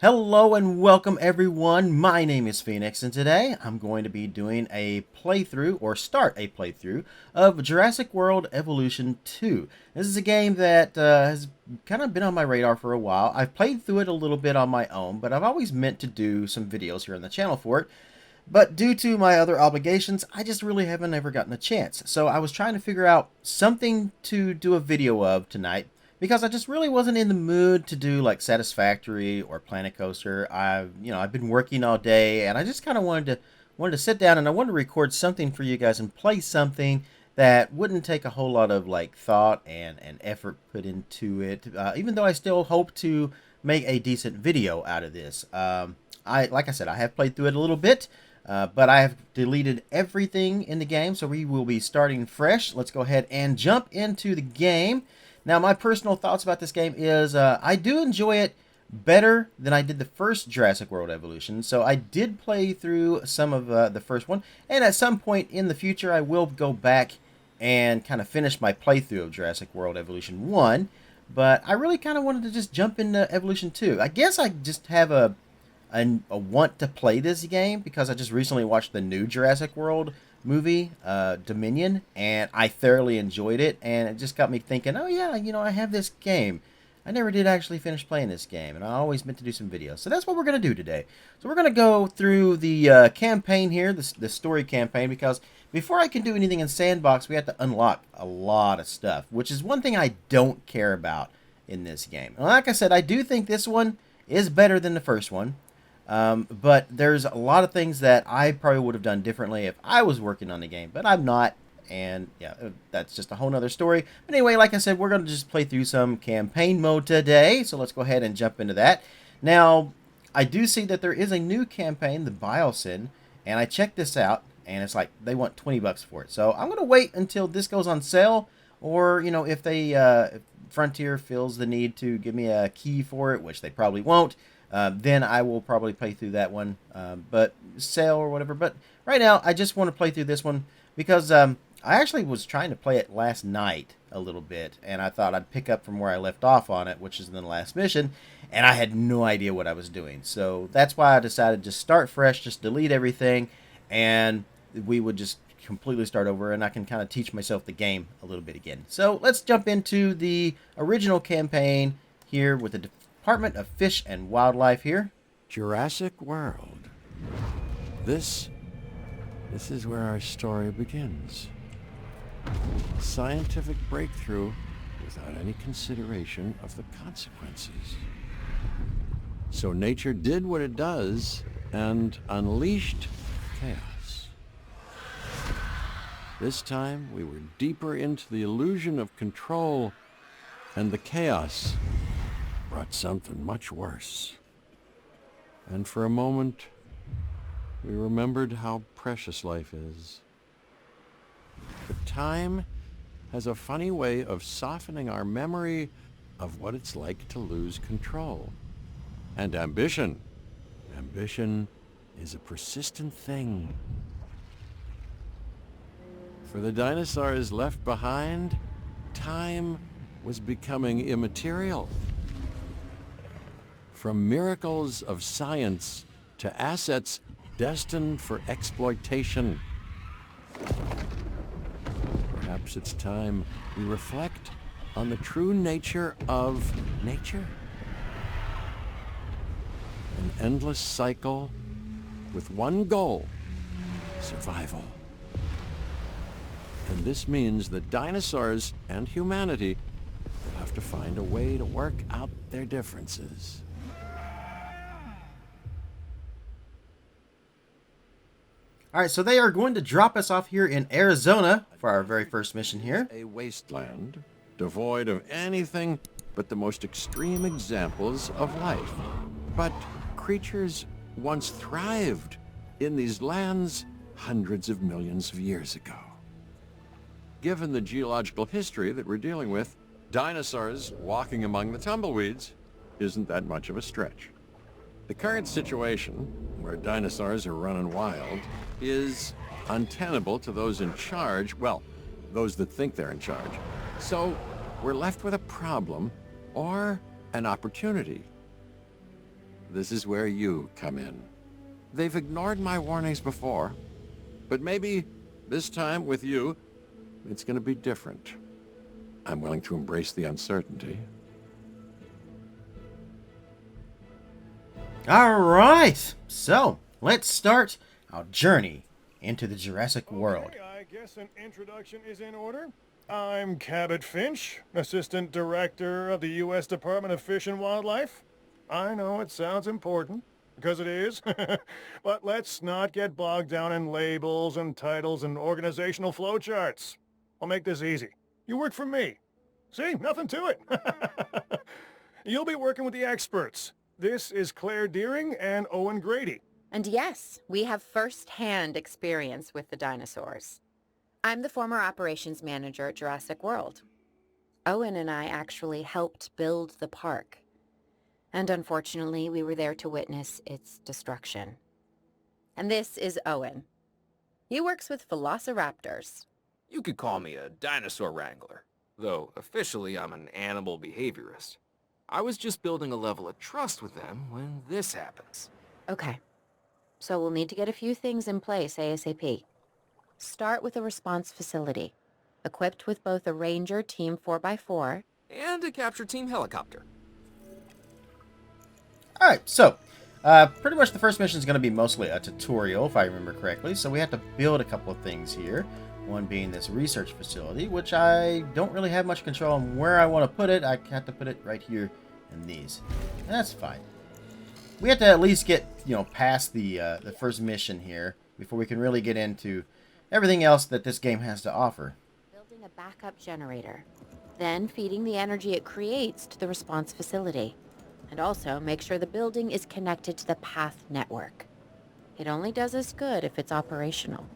Hello and welcome everyone. My name is Phoenix and today I'm going to be doing a playthrough or start a playthrough of Jurassic World Evolution 2. This is a game that has kind of been on my radar for a while. I've played through it a little bit on my own, but I've always meant to do some videos here on the channel for it. But due to my other obligations, I just really haven't ever gotten a chance. So I was trying to figure out something to do a video of tonight because I just really wasn't in the mood to do like Satisfactory or Planet Coaster. I've been working all day and I just kind of wanted to sit down and I wanted to record something for you guys and play something that wouldn't take a whole lot of like thought and effort put into it. Even though I still hope to make a decent video out of this. Like I said, I have played through it a little bit. But I have deleted everything in the game, so we will be starting fresh. Let's go ahead and jump into the game. Now, my personal thoughts about this game is I do enjoy it better than I did the first Jurassic World Evolution. So I did play through some of the first one, and at some point in the future, I will go back and kind of finish my playthrough of Jurassic World Evolution 1. But I really kind of wanted to just jump into Evolution 2. I guess I just have a want to play this game because I just recently watched the new Jurassic World movie, Dominion, and I thoroughly enjoyed it. And it just got me thinking, oh yeah, I have this game. I never did actually finish playing this game, and I always meant to do some videos. So that's what we're going to do today. So we're going to go through the campaign here, the story campaign, because before I can do anything in Sandbox, we have to unlock a lot of stuff, which is one thing I don't care about in this game. And like I said, I do think this one is better than the first one. But there's a lot of things that I probably would have done differently if I was working on the game, but I'm not. And yeah, that's just a whole nother story. But anyway, like I said, we're going to just play through some campaign mode today. So let's go ahead and jump into that. Now, I do see that there is a new campaign, the Biosyn, and I checked this out, and it's like they want 20 bucks for it. So I'm going to wait until this goes on sale, or, if if Frontier feels the need to give me a key for it, which they probably won't. Then I will probably play through that one, but sale or whatever. But right now, I just want to play through this one because I actually was trying to play it last night a little bit, and I thought I'd pick up from where I left off on it, which is in the last mission, and I had no idea what I was doing. So that's why I decided to just start fresh, just delete everything, and we would just completely start over, and I can kind of teach myself the game a little bit again. So let's jump into the original campaign here with the Department of Fish and Wildlife here. Jurassic World. This is where our story begins. Scientific breakthrough without any consideration of the consequences. So nature did what it does and unleashed chaos. This time we were deeper into the illusion of control, and the chaos brought something much worse. And for a moment, we remembered how precious life is. But time has a funny way of softening our memory of what it's like to lose control. And ambition. Ambition is a persistent thing. For the dinosaurs left behind, time was becoming immaterial. From miracles of science to assets destined for exploitation. Perhaps it's time we reflect on the true nature of nature. An endless cycle with one goal: survival. And this means that dinosaurs and humanity will have to find a way to work out their differences. All right, so they are going to drop us off here in Arizona for our very first mission here. A wasteland devoid of anything but the most extreme examples of life. But creatures once thrived in these lands hundreds of millions of years ago. Given the geological history that we're dealing with, dinosaurs walking among the tumbleweeds isn't that much of a stretch. The current situation, where dinosaurs are running wild, is untenable to those in charge, well, those that think they're in charge. So we're left with a problem or an opportunity. this is where you come in. They've ignored my warnings before, but maybe this time with you, it's going to be different. I'm willing to embrace the uncertainty. All right, so let's start our journey into the Jurassic World. Okay, I guess an introduction is in order. I'm Cabot Finch, Assistant Director of the U.S. Department of Fish and Wildlife. I know it sounds important, because it is, but let's not get bogged down in labels and titles and organizational flowcharts. I'll make this easy. You work for me. See, nothing to it. You'll be working with the experts. This is Claire Deering and Owen Grady. And yes, we have first-hand experience with the dinosaurs. I'm the former operations manager at Jurassic World. Owen and I actually helped build the park. And unfortunately, we were there to witness its destruction. And this is Owen. He works with velociraptors. You could call me a dinosaur wrangler, though officially I'm an animal behaviorist. I was just building a level of trust with them when this happens. Okay. So we'll need to get a few things in place ASAP. Start with a response facility, equipped with both a Ranger Team 4x4 And a capture team helicopter. All right, so pretty much the first mission is going to be mostly a tutorial, if I remember correctly. So we have to build a couple of things here. One being this research facility, which I don't really have much control on where I want to put it. I have to put it right here in these. That's fine. We have to at least get, past the first mission here before we can really get into everything else that this game has to offer. Building a backup generator, then feeding the energy it creates to the response facility. And also make sure the building is connected to the path network. It only does us good if it's operational.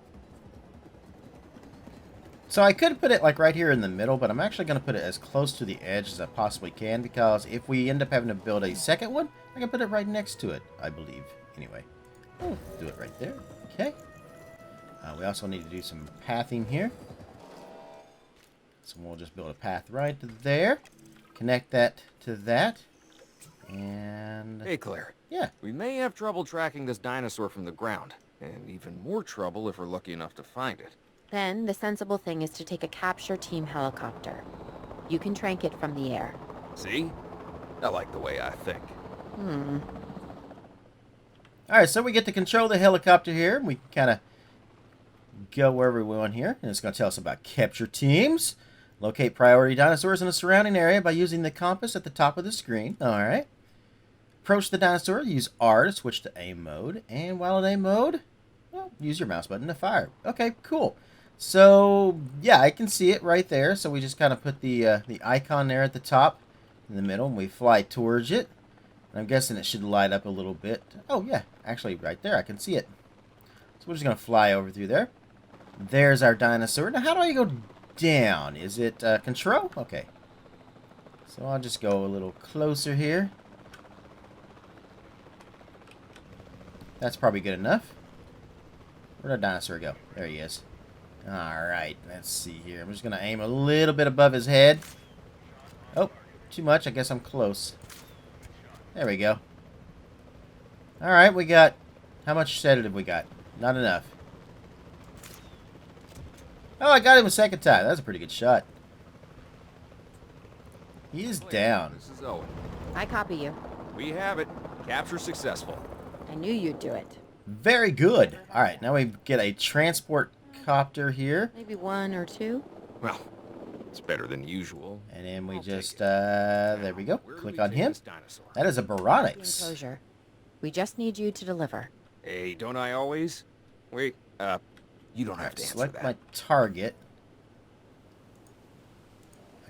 So I could put it like right here in the middle, but I'm actually going to put it as close to the edge as I possibly can, because if we end up having to build a second one, I can put it right next to it, I believe. Anyway, we'll do it right there. Okay. We also need to do some pathing here. So we'll just build a path right there. Connect that to that. And... Hey, Claire. Yeah. We may have trouble tracking this dinosaur from the ground, and even more trouble if we're lucky enough to find it. Then the sensible thing is to take a capture team helicopter. You can trank it from the air. See? I like the way I think. Alright, so we get to control the helicopter here. We kind of go wherever we want here. And it's going to tell us about capture teams. Locate priority dinosaurs in the surrounding area by using the compass at the top of the screen. Alright. Approach the dinosaur. Use R to switch to aim mode. And while in aim mode, well, use your mouse button to fire. Okay, cool. So, yeah, I can see it right there. So we just kind of put the icon there at the top in the middle, and we fly towards it. And I'm guessing it should light up a little bit. Oh, yeah, actually right there, I can see it. So we're just going to fly over through there. There's our dinosaur. Now, how do I go down? Is it control? Okay. So I'll just go a little closer here. That's probably good enough. Where'd our dinosaur go? There he is. Alright, let's see here. I'm just going to aim a little bit above his head. Oh, too much. I guess I'm close. There we go. Alright, we got... How much sedative we got? Not enough. Oh, I got him a second time. That's a pretty good shot. He is down. This is Owen. I copy you. We have it. Capture successful. I knew you'd do it. Very good. Alright, now we get a transport copter here. Maybe one or two? Well, it's better than usual. And then we I'll just, take it. there we go. Where do Click we on take him. this dinosaur? That is a The Baronix. enclosure. We just need you to deliver. Hey, don't I always? Wait, you don't have to answer Select that. my target.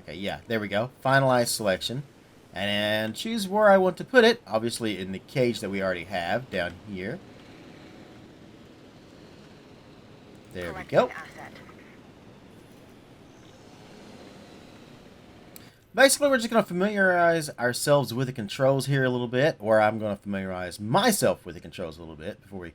Okay, yeah, there we go. Finalize selection. And choose where I want to put it. Obviously in the cage that we already have down here. There we go. Basically, we're just going to familiarize ourselves with the controls here a little bit, or I'm going to familiarize myself with the controls a little bit before we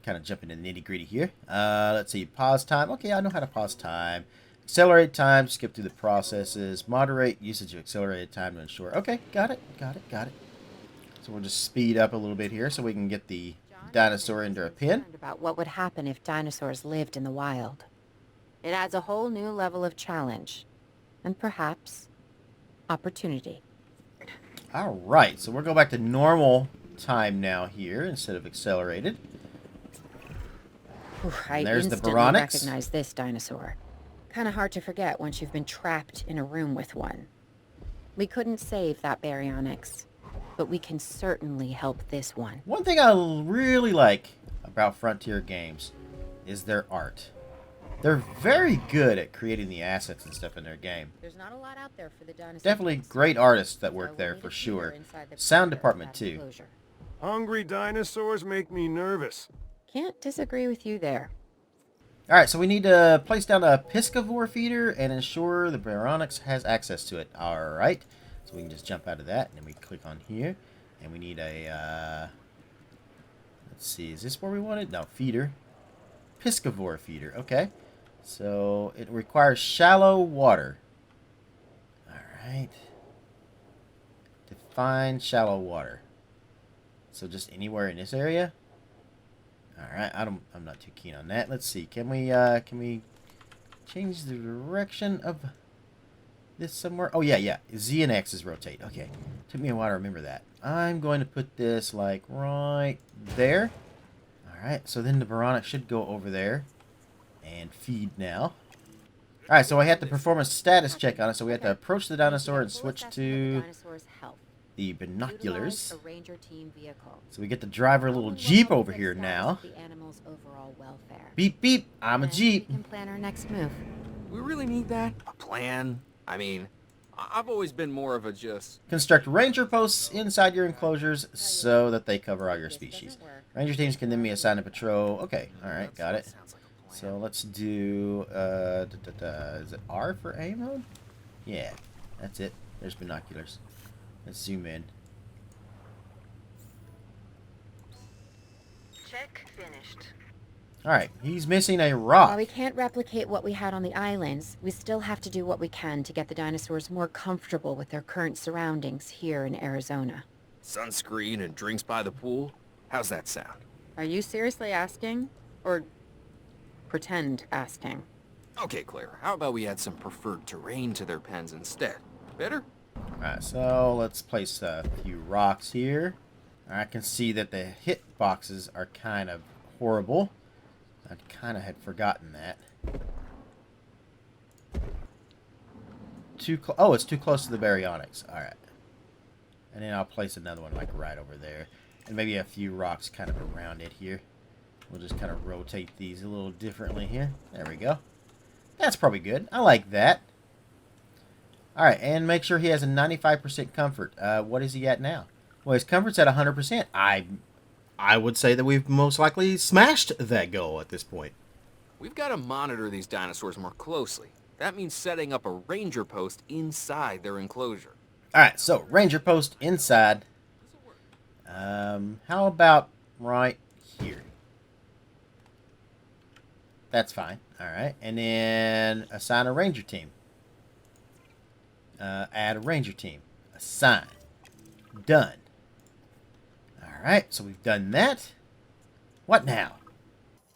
kind of jump into the nitty-gritty here. Let's see, pause time. Okay, I know how to pause time. Accelerate time, skip through the processes. Moderate usage of accelerated time to ensure. Okay, got it. So So we'll just speed up a little bit here so we can get the dinosaur into a pen. About what would happen if dinosaurs lived in the wild. It adds a whole new level of challenge. And perhaps opportunity. Alright, so we'll go back to normal time now here instead of accelerated. I there's the instantly Baronix. recognize this dinosaur. Kind of hard to forget once you've been trapped in a room with one. We couldn't save that baryonyx, but we can certainly help this one. One thing I really like about Frontier games is their art. They're very good at creating the assets and stuff in their game. There's not a lot out there for the dinosaurs. Definitely great artists that work there for sure. Sound department too. Hungry dinosaurs make me nervous. Can't disagree with you there. Alright, so we need to place down a piscivore feeder and ensure the Baryonyx has access to it. Alright, so we can just jump out of that and then we click on here. And we need a, let's see, is this where we want it? No, feeder. Piscivore feeder, okay. So it requires shallow water. Alright. Define shallow water. So just anywhere in this area? Alright, I'm not too keen on that. Let's see. Can we change the direction of this somewhere? Oh yeah. Z and X is rotate. Okay. Took me a while to remember that. I'm going to put this like right there. Alright, so then the Baryonyx should go over there and feed now. Alright, so I have to perform a status check on it, so we have to approach the dinosaur and switch to the binoculars. So we get to drive our little Jeep over here now. Beep beep, I'm a Jeep. We can plan our next move. We really need that? A plan? I mean, I've always been more of a just... Construct ranger posts inside your enclosures so that they cover all your species. Ranger teams can then be assigned to patrol. Okay, alright, got it. So let's do, is it R for A mode? Yeah, that's it. There's binoculars. Let's zoom in. Check finished. Alright, he's missing a rock. While we can't replicate what we had on the islands, we still have to do what we can to get the dinosaurs more comfortable with their current surroundings here in Arizona. Sunscreen and drinks by the pool? How's that sound? Are you seriously asking? Or pretend asking? Okay, Claire, how about we add some preferred terrain to their pens instead? Better? Alright, so let's place a few rocks here. I can see that the hit boxes are kind of horrible. I kind of had forgotten that. Oh, it's too close to the Baryonyx. Alright. And then I'll place another one like right over there. And maybe a few rocks kind of around it here. We'll just kind of rotate these a little differently here. There we go. That's probably good. I like that. Alright, and make sure he has a 95% comfort. What is he at now? Well, his comfort's at 100%. I would say that we've most likely smashed that goal at this point. We've got to monitor these dinosaurs more closely. That means setting up a ranger post inside their enclosure. Alright, so ranger post inside. How about right here? That's fine. Alright, and then assign a ranger team. Add a ranger team. Assign. Done. Alright, so we've done that. What now?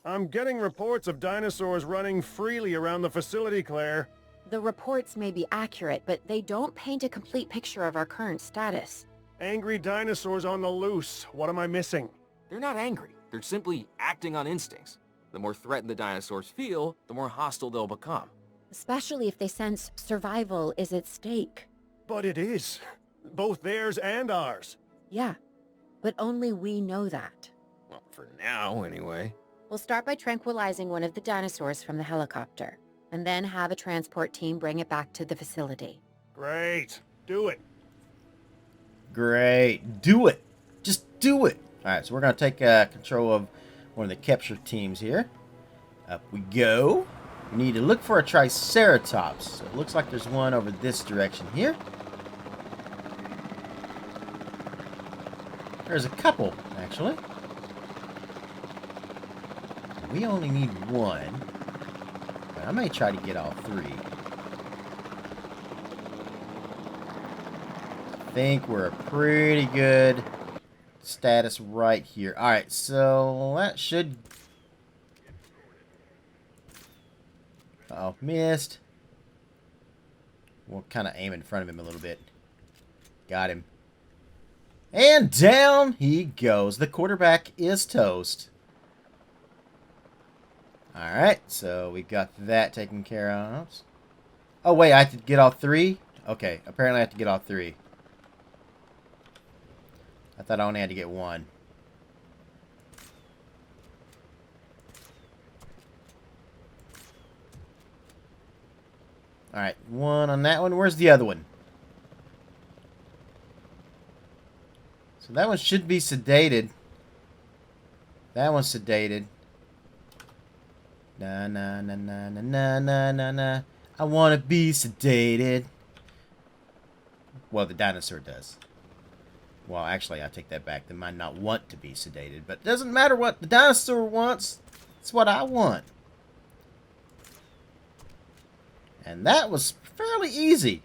I'm getting reports of dinosaurs running freely around the facility, Claire. The reports may be accurate, but they don't paint a complete picture of our current status. Angry dinosaurs on the loose. What am I missing? They're not angry. They're simply acting on instincts. The more threatened the dinosaurs feel, the more hostile they'll become. Especially if they sense survival is at stake. But it is. Both theirs and ours. Yeah, but only we know that. Well, for now, anyway. We'll start by tranquilizing one of the dinosaurs from the helicopter, and then have a transport team bring it back to the facility. Great. Do it. Great. Do it. Just do it. Alright, so we're going to take control of one of the capture teams here. Up we go. We need to look for a Triceratops. So it looks like there's one over this direction here. There's a couple, actually. We only need one. But I may try to get all three. I think we're a pretty good status right here. Alright, so that should... Uh-oh, missed. We'll kind of aim in front of him a little bit. Got him. And down he goes. The quarterback is toast. Alright, so we got that taken care of. Oh, wait, I have to get all three? Okay, apparently I have to get all three. I thought I only had to get one. Alright, one on that one. Where's the other one? So that one should be sedated. That one's sedated. Na na na na na na na na na. I wanna be sedated. Well, the dinosaur does. Well, actually, I take that back. They might not want to be sedated, but it doesn't matter what the dinosaur wants. It's what I want. And that was fairly easy.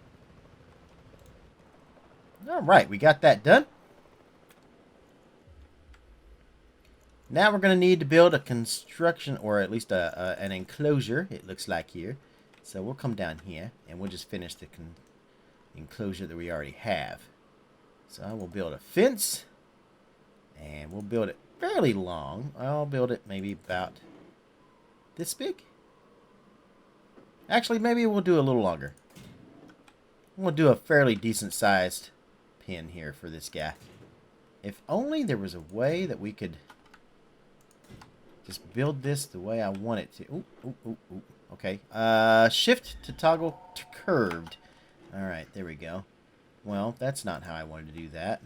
Alright, we got that done. Now we're going to need to build a construction, or at least an enclosure, it looks like here. So we'll come down here, and we'll just finish the enclosure that we already have. So I will build a fence, and we'll build it fairly long. I'll build it maybe about this big. Actually, maybe we'll do a little longer. We'll do a fairly decent-sized pen here for this guy. If only there was a way that we could just build this the way I want it to. Ooh, ooh, ooh, ooh. Okay. Shift to toggle to curved. Alright, there we go. Well, that's not how I wanted to do that.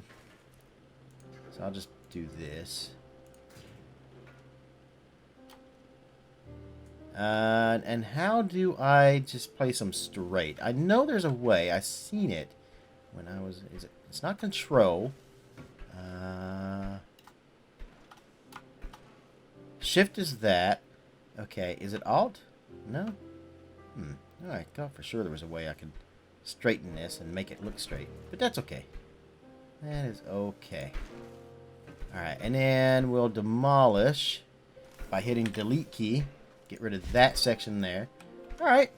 So I'll just do this. And how do I just place them straight? I know there's a way. I seen it when I was... It's not control. Shift is that. Okay, is it Alt? No? Alright, thought for sure there was a way I could straighten this and make it look straight. But that's okay. That is okay. Alright, and then we'll demolish by hitting delete key. Get rid of that section there. Alright.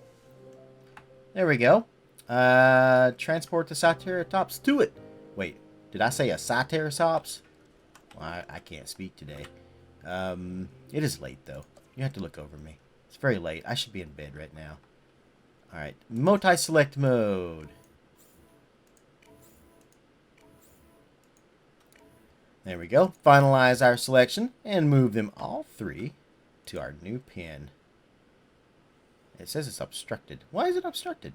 There we go. Transport the Triceratops to it. Wait, did I say a Triceratops? Well, I can't speak today. It is late, though. You have to look over me. It's very late. I should be in bed right now. Alright, multi-select mode. There we go. Finalize our selection and move them all three to our new pin. It says it's obstructed. Why is it obstructed?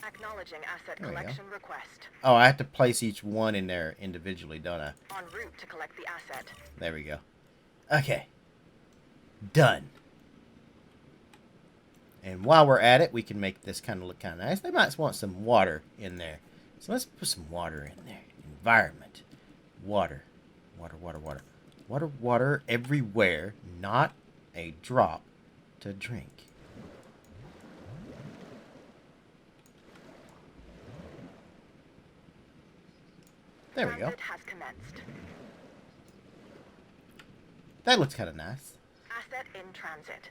Acknowledging asset collection request. Oh, I have to place each one in there individually, don't I? En route to collect the asset. There we go. Okay. Done. And while we're at it, we can make this kind of look kind of nice. They might want some water in there. So let's put some water in there. Environment. Water. Water, water, water. Water, water everywhere. Not a drop to drink. There we go. Transit has commenced. That looks kind of nice. Asset in transit.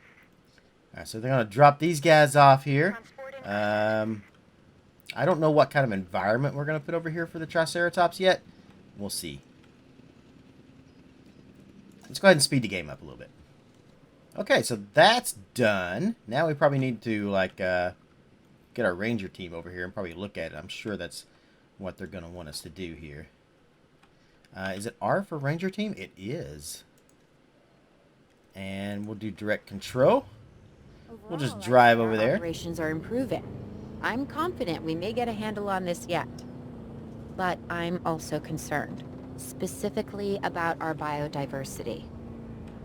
Alright, so they're going to drop these guys off here. Transporting I don't know what kind of environment we're going to put over here for the Triceratops yet. We'll see. Let's go ahead and speed the game up a little bit. Okay, so that's done. Now we probably need to, like, get our ranger team over here and probably look at it. I'm sure that's what they're going to want us to do here. Is it R for ranger team? It is. And we'll do direct control. We'll just drive over there. Operations are improving. I'm confident we may get a handle on this yet. But I'm also concerned, specifically about our biodiversity.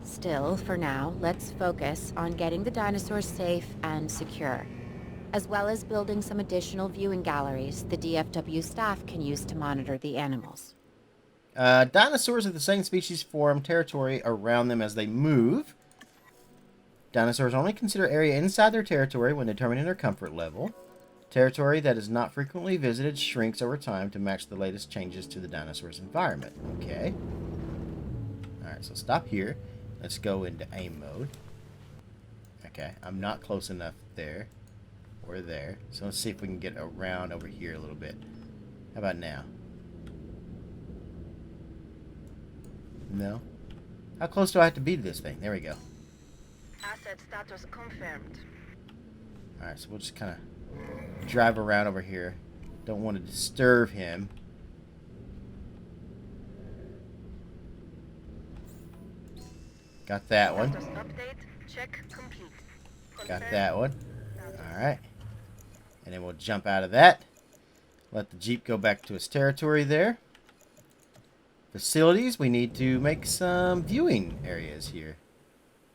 Still, for now, let's focus on getting the dinosaurs safe and secure, as well as building some additional viewing galleries the DFW staff can use to monitor the animals. Dinosaurs of the same species form territory around them as they move. Dinosaurs only consider area inside their territory when determining their comfort level. Territory that is not frequently visited shrinks over time to match the latest changes to the dinosaur's environment. Okay. Alright, so stop here. Let's go into aim mode. Okay, I'm not close enough there. Or there. So let's see if we can get around over here a little bit. How about now? No? How close do I have to be to this thing? There we go. Asset status confirmed. Alright, so we'll just kind of drive around over here. Don't want to disturb him. Got that one. Status update. Check complete. Got Confirm. that one. Alright. And then we'll jump out of that. Let the Jeep go back to its territory there. Facilities, we need to make some viewing areas here.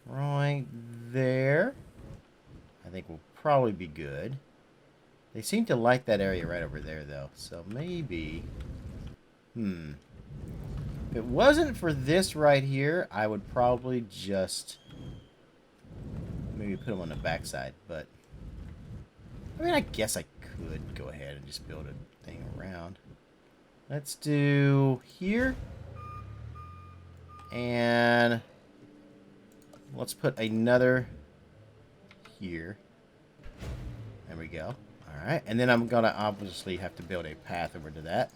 Right there. I think we'll probably be good. They seem to like that area right over there, though. So maybe... If it wasn't for this right here, I would probably just... maybe put them on the backside, but... I mean, I guess I could go ahead and just build a thing around. Let's do here. And... let's put another here. There we go. Alright, and then I'm gonna obviously have to build a path over to that.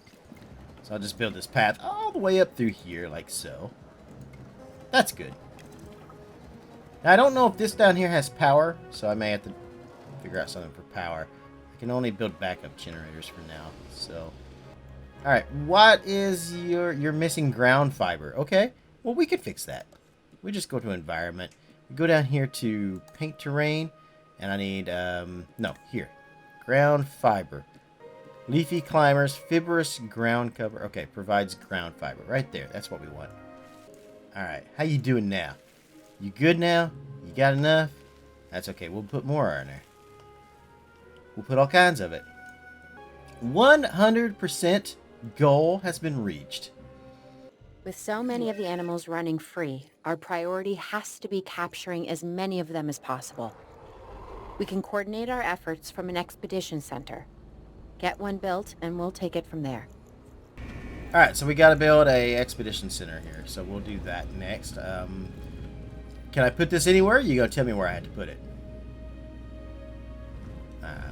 So I'll just build this path all the way up through here, like so. That's good. Now, I don't know if this down here has power, so I may have to figure out something for power. I can only build backup generators for now, so... Alright, what is your missing ground fiber? Okay, well, we could fix that. We just go to environment. We go down here to paint terrain, and I need, no, here. Ground fiber. Leafy climbers, fibrous ground cover. Okay, provides ground fiber. Right there. That's what we want. Alright, how you doing now? You good now? You got enough? That's okay. We'll put more on there. We'll put all kinds of it. 100% goal has been reached. With so many of the animals running free, our priority has to be capturing as many of them as possible. We can coordinate our efforts from an expedition center. Get one built, and we'll take it from there. Alright, so we got to build a expedition center here, so we'll do that next. Can I put this anywhere? You go tell me where I had to put it.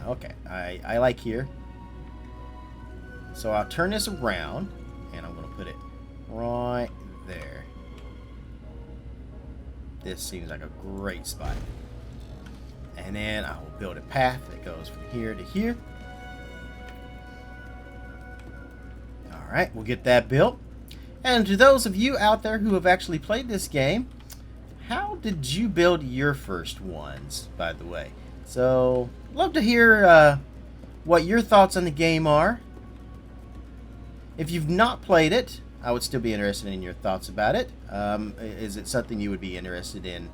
Okay, I like here. So I'll turn this around, and I'm going to put it right there. This seems like a great spot. And then I will build a path that goes from here to here. Alright, we'll get that built. And to those of you out there who have actually played this game, how did you build your first ones, by the way? So, love to hear what your thoughts on the game are. If you've not played it, I would still be interested in your thoughts about it. Is it something you would be interested in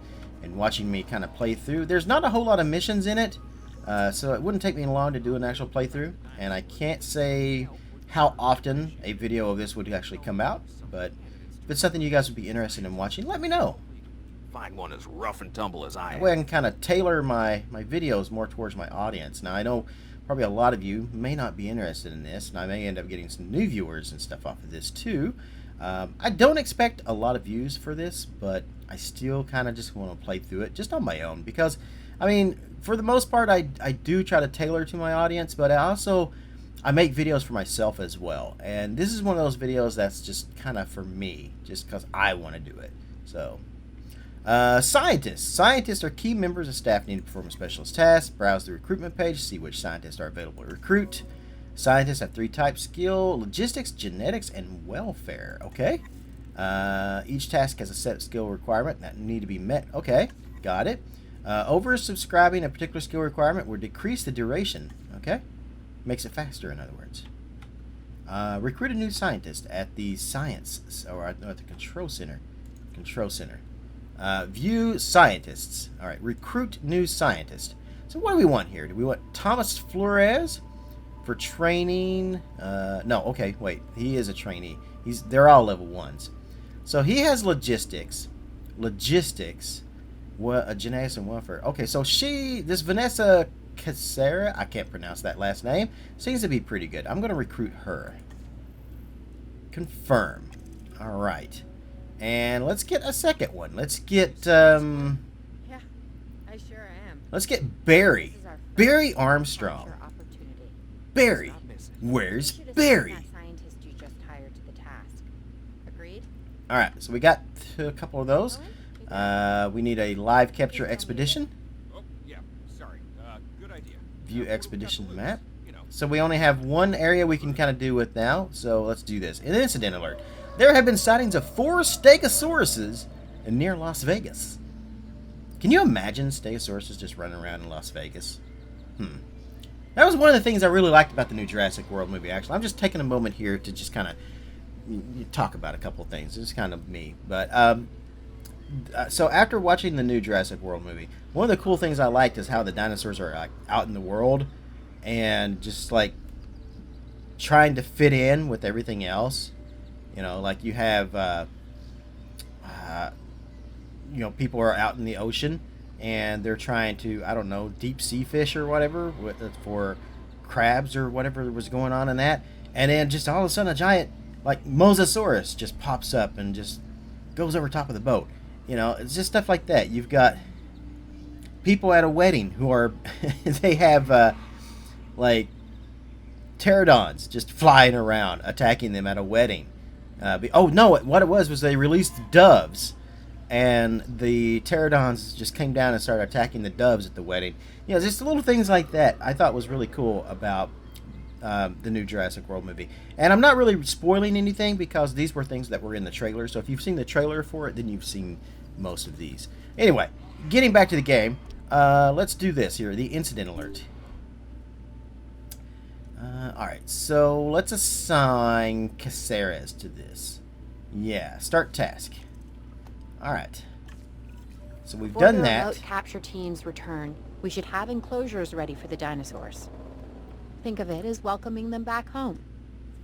watching me kind of play through? There's not a whole lot of missions in it, so it wouldn't take me long to do an actual playthrough. And I can't say how often a video of this would actually come out, but if it's something you guys would be interested in watching, let me know. Find one as rough and tumble as I That am. way I can kind of tailor my videos more towards my audience. Now, I know probably a lot of you may not be interested in this, and I may end up getting some new viewers and stuff off of this too. I don't expect a lot of views for this, but I still kind of just want to play through it just on my own, because, I mean, for the most part, I do try to tailor to my audience, but I make videos for myself as well. And this is one of those videos that's just kind of for me, just because I want to do it. So, scientists. Scientists are key members of staff needed to perform a specialist task. Browse the recruitment page to see which scientists are available to recruit. Scientists have 3 types: skill, logistics, genetics, and welfare. Okay. Each task has a set skill requirement that need to be met. Okay, got it. Oversubscribing a particular skill requirement will decrease the duration. Okay, makes it faster, in other words. Recruit a new scientist at the science, or at the control center. View scientists. All right, recruit new scientist. So what do we want here? Do we want Thomas Flores for training? No, okay, wait. He is a trainee. They're all level 1s. So he has logistics, genetics and welfare. Okay, so this Vanessa Casera, I can't pronounce that last name, seems to be pretty good. I'm going to recruit her. Confirm. All right. And let's get a second one. Let's get Yeah, I sure am. let's get Barry. This is our first Barry Armstrong. departure opportunity. Barry. Stop missing. Where's You should assign Barry? that scientist you just hired to the task. Agreed? All right, so we got a couple of those. Owen, you got We need a live capture expedition. Oh, yeah, sorry. Good idea. View expedition map. You know. So we only have one area we can kind of do with now. So let's do this. An incident alert. There have been sightings of 4 stegosauruses near Las Vegas. Can you imagine stegosauruses just running around in Las Vegas? That was one of the things I really liked about the new Jurassic World movie, actually. I'm just taking a moment here to just kind of talk about a couple of things. It's kind of me. But, so after watching the new Jurassic World movie, one of the cool things I liked is how the dinosaurs are like out in the world and just like trying to fit in with everything else. You know, like you have, people are out in the ocean and they're trying to, I don't know, deep sea fish or whatever for crabs or whatever was going on in that. And then just all of a sudden a giant, like, Mosasaurus just pops up and just goes over top of the boat. You know, it's just stuff like that. You've got people at a wedding who are, they have, like, pterodons just flying around, attacking them at a wedding. What it was they released doves, and the pterodons just came down and started attacking the doves at the wedding. You know, just little things like that I thought was really cool about the new Jurassic World movie. And I'm not really spoiling anything because these were things that were in the trailer. So if you've seen the trailer for it, then you've seen most of these. Anyway, getting back to the game, let's do this here, the incident alert. Alright, so let's assign Caceres to this. Yeah, start task. Alright. So we've Before done the that. remote capture teams return, we should have enclosures ready for the dinosaurs. Think of it as welcoming them back home.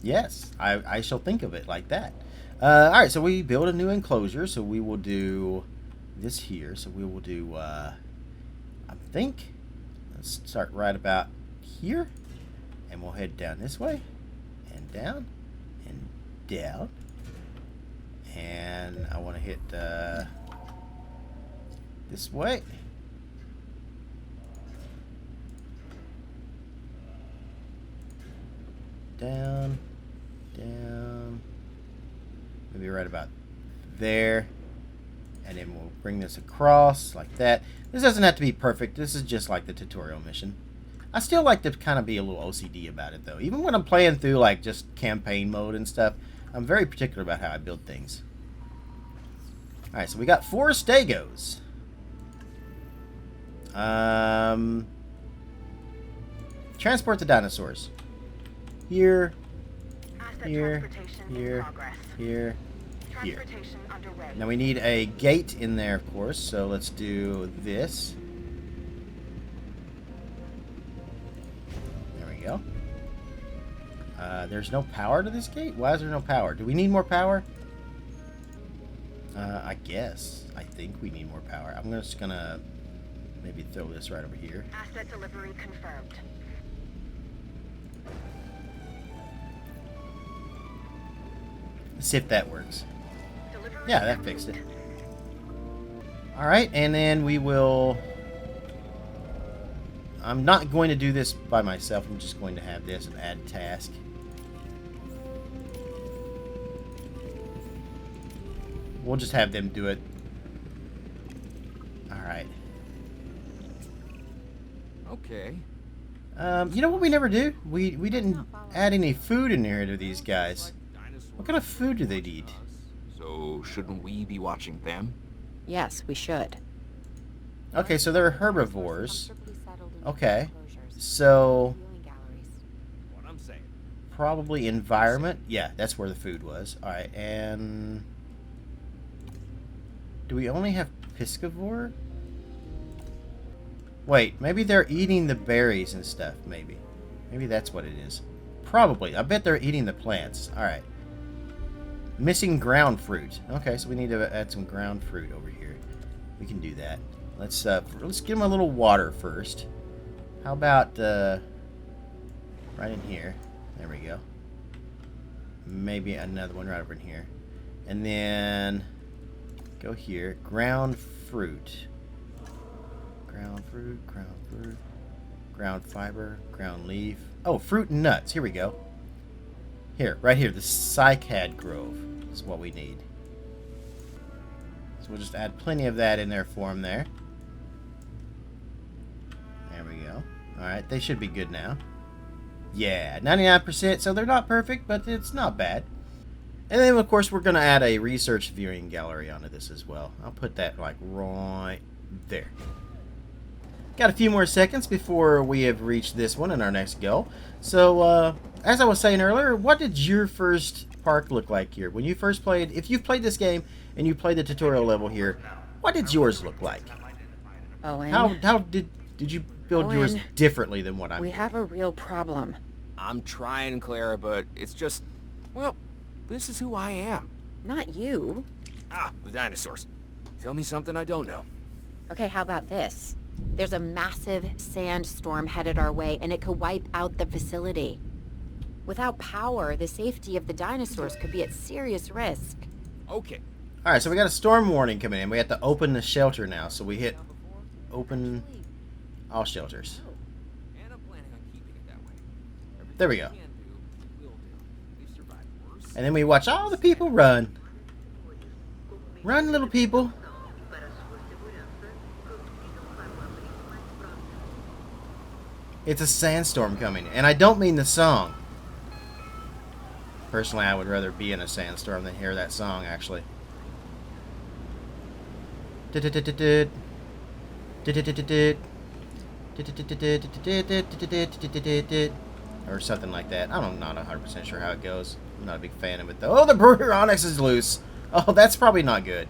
Yes, I shall think of it like that. Alright, so we build a new enclosure, so we will do this here. So we will do, I think, let's start right about here. And we'll head down this way, and down, and down. And I want to hit this way. Down, down. Maybe right about there. And then we'll bring this across like that. This doesn't have to be perfect. This is just like the tutorial mission. I still like to kind of be a little OCD about it, though. Even when I'm playing through, like, just campaign mode and stuff, I'm very particular about how I build things. Alright, so we got 4 stegos. Transport the dinosaurs. Here, Asset here, transportation in here, progress. here, here. Transportation underway. Now we need a gate in there, of course, so let's do this. There we go. There's no power to this gate? Why is there no power? Do we need more power? I guess. I think we need more power. I'm just gonna maybe throw this right over here. Asset delivery confirmed. Let's see if that works. Delivery Yeah, that fixed it. Alright, and then we will... I'm not going to do this by myself. I'm just going to have this and add task. We'll just have them do it. Alright. Okay. You know what we never do? We didn't add any food in here to these guys. What kind of food do they eat? So shouldn't we be watching them? Yes, we should. Okay, so they're herbivores. Comfortably settled in Okay. enclosures. So, What I'm saying. probably environment. Yeah, that's where the food was. Alright, and... do we only have piscivore? Wait, maybe they're eating the berries and stuff, maybe. Maybe that's what it is. Probably. I bet they're eating the plants. Alright. Missing ground fruit. Okay, so we need to add some ground fruit over here. We can do that. Let's give them a little water first. How about right in here? There we go. Maybe another one right over in here. And then Go here. Ground fruit. Ground fruit, ground fruit. Ground fiber, ground leaf. Oh, fruit and nuts. Here we go. Here, right here. The cycad grove is what we need. So we'll just add plenty of that in there for them there. There we go. Alright, they should be good now. Yeah, 99%, so they're not perfect, but it's not bad. And then, of course, we're going to add a research viewing gallery onto this as well. I'll put that, like, right there. Got a few more seconds before we have reached this one and our next goal. So, as I was saying earlier, what did your first park look like here? When you first played, if you've played this game and you played the tutorial level here, what did yours look like? Owen, How did you build yours differently than what I'm we doing? have a real problem. I'm trying, Clara, but it's just... Well, this is who I am. Not you. Ah, the dinosaurs. Tell me something I don't know. Okay, how about this? There's a massive sandstorm headed our way, and it could wipe out the facility. Without power, the safety of the dinosaurs could be at serious risk. Okay. Alright, so we got a storm warning coming in. We have to open the shelter now. So we hit open all shelters. And I'm planning on keeping it that way. Everything There we go. can do, will do. We've survived worse. And then we watch all the people run. Run, little people. It's a sandstorm coming. And I don't mean the song. Personally, I would rather be in a sandstorm than hear that song, actually. Or something like that. I'm not 100% sure how it goes. I'm not a big fan of it, though. Oh, the Onyx is loose. Oh, that's probably not good.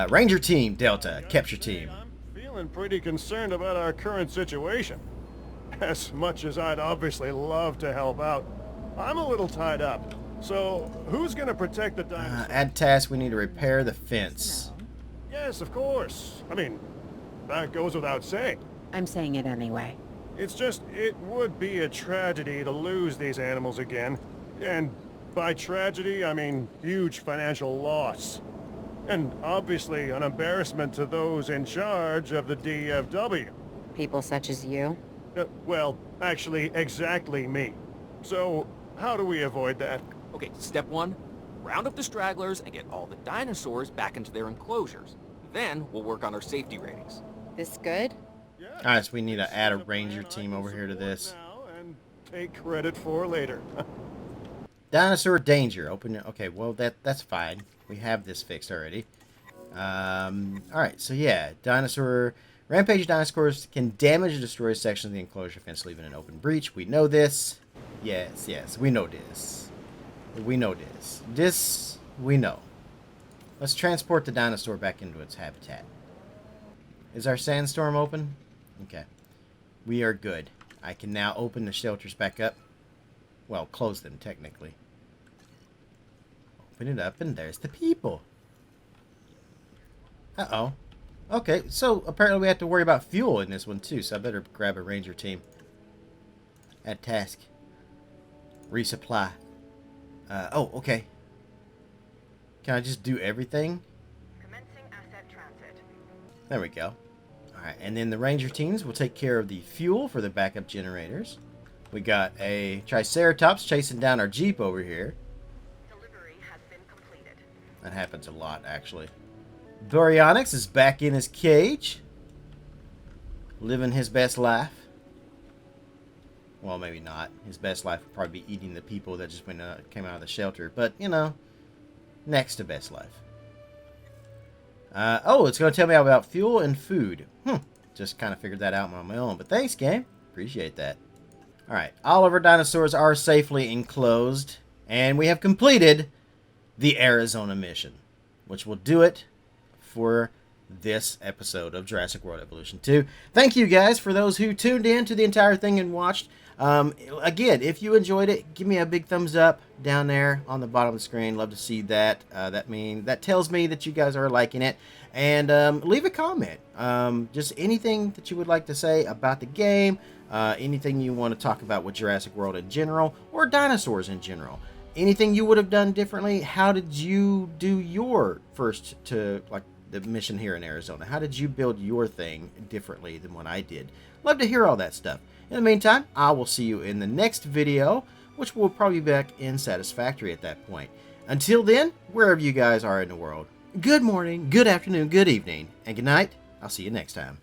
Ranger Team, Delta, Capture Team. I'm feeling pretty concerned about our current situation. As much as I'd obviously love to help out, I'm a little tied up. So, who's gonna protect the dinosaurs? Add task, we need to repair the fence. Yes, of course. I mean, that goes without saying. I'm saying it anyway. It's just, it would be a tragedy to lose these animals again. And by tragedy, I mean huge financial loss. And obviously an embarrassment to those in charge of the DFW. People such as you. Well, actually, exactly me. So, how do we avoid that? Okay, step one, round up the stragglers and get all the dinosaurs back into their enclosures. Then we'll work on our safety ratings. This good? Yeah, Alright, so we need to add a it's a ranger plan I team can over here to support this. now and take credit for later. Dinosaur danger. Open it. Okay, well, that's fine. We have this fixed already. Alright, so yeah. Rampage dinosaurs can damage or destroy sections of the enclosure fence, leaving an open breach. We know this. Yes, we know this. We know this. This, we know. Let's transport the dinosaur back into its habitat. Is our sandstorm open? Okay. We are good. I can now open the shelters back up. Well, close them, technically. Open it up, and there's the people. Uh-oh. Okay, so apparently we have to worry about fuel in this one, too, so I better grab a ranger team. Add task. Resupply. Oh, okay. Can I just do everything? Commencing asset transit. There we go. Alright, and then the ranger teams will take care of the fuel for the backup generators. We got a Triceratops chasing down our Jeep over here. Delivery has been completed. That happens a lot, actually. Baryonyx is back in his cage. Living his best life. Well, maybe not. His best life would probably be eating the people that just came out of the shelter. But, you know, next to best life. Oh, it's going to tell me about fuel and food. Just kind of figured that out on my own. But thanks, game. Appreciate that. Alright, all of our dinosaurs are safely enclosed. And we have completed the Arizona mission. Which will do it for this episode of Jurassic World Evolution 2. Thank you guys for those who tuned in to the entire thing and watched. Again, if you enjoyed it, give me a big thumbs up down there on the bottom of the screen. Love to see that. That tells me that you guys are liking it. And leave a comment. Just anything that you would like to say about the game. Anything you want to talk about with Jurassic World in general, or dinosaurs in general. Anything you would have done differently? How did you do your first to, like, the mission here in Arizona? How did you build your thing differently than what I did? Love to hear all that stuff. In the meantime, I will see you in the next video, which will probably be back in Satisfactory at that point. Until then, wherever you guys are in the world, good morning, good afternoon, good evening, and good night. I'll see you next time.